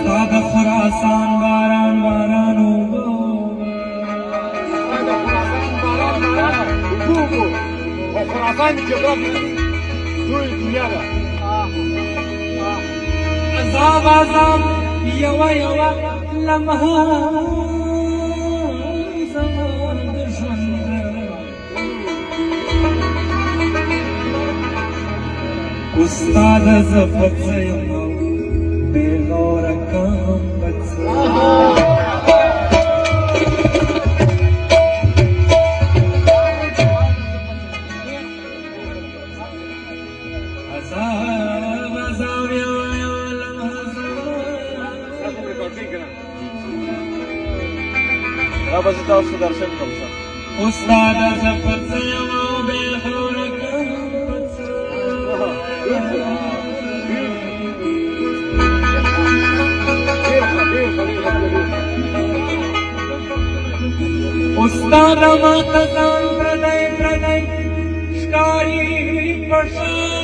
استاد خراسان باران باران اوبو خراسان جغرافي دوی دنیا ده عذاب عذاب یوا یوا لمحه زمان د ژوند استاد زفت یم بے غور کام بچ عذاب عذاب یوا یوا لمحه را به تاسو درشن کوم استاد زفت یم بے غور کام بچ استاد ماته ځان پردی پردی ښکاري پښه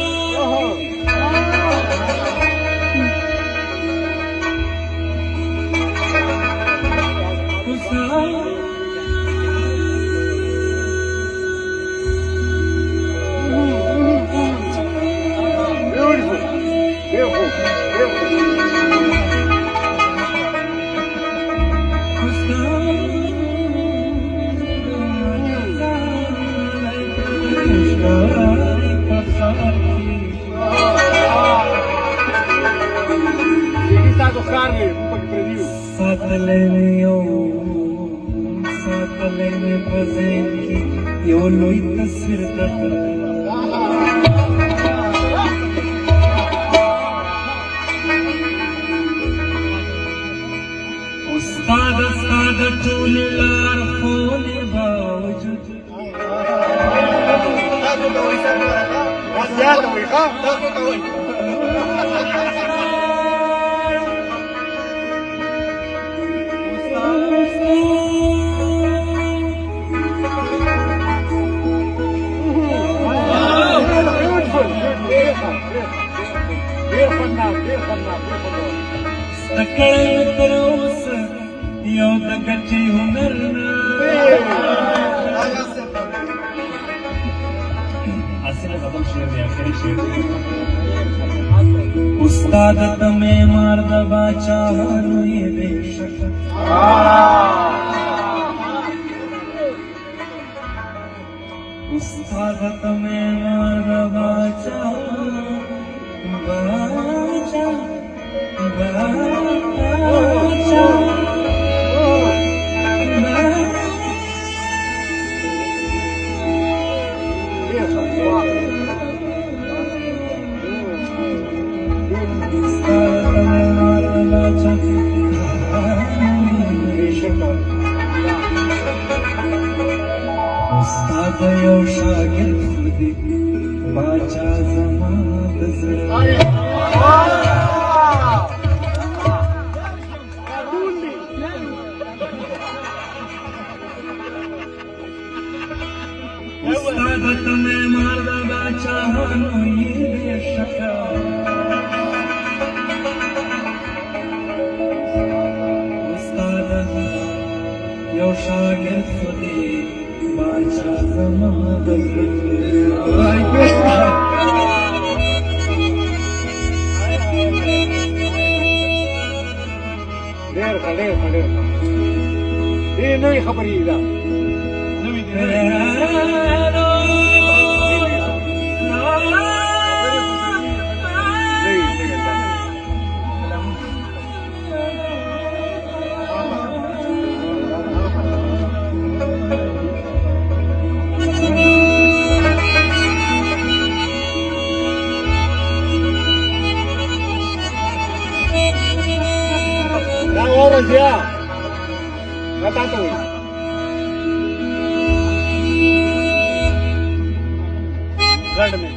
ساتلی مې په ذهن کې یو لوی تصویر درته استاد ستا د ټولې لارښوونې باوجود ستکړی مې تر اوسه یو د ګټې هنر نه اصل ختم شعر دی آخري شعر استاد د معمار د باچاهانو یې بې شکه استاد د معمار د باچاهانو استاد یو شاګرد دی باچا زما د زړه استاد ته معمار د باچاهانو یې بې شکه استاد یو شاګرد دی باچا زما د زړه ډېر نوې خبرې ده نوې دي Ya, nggak tahu. Gak ada nih.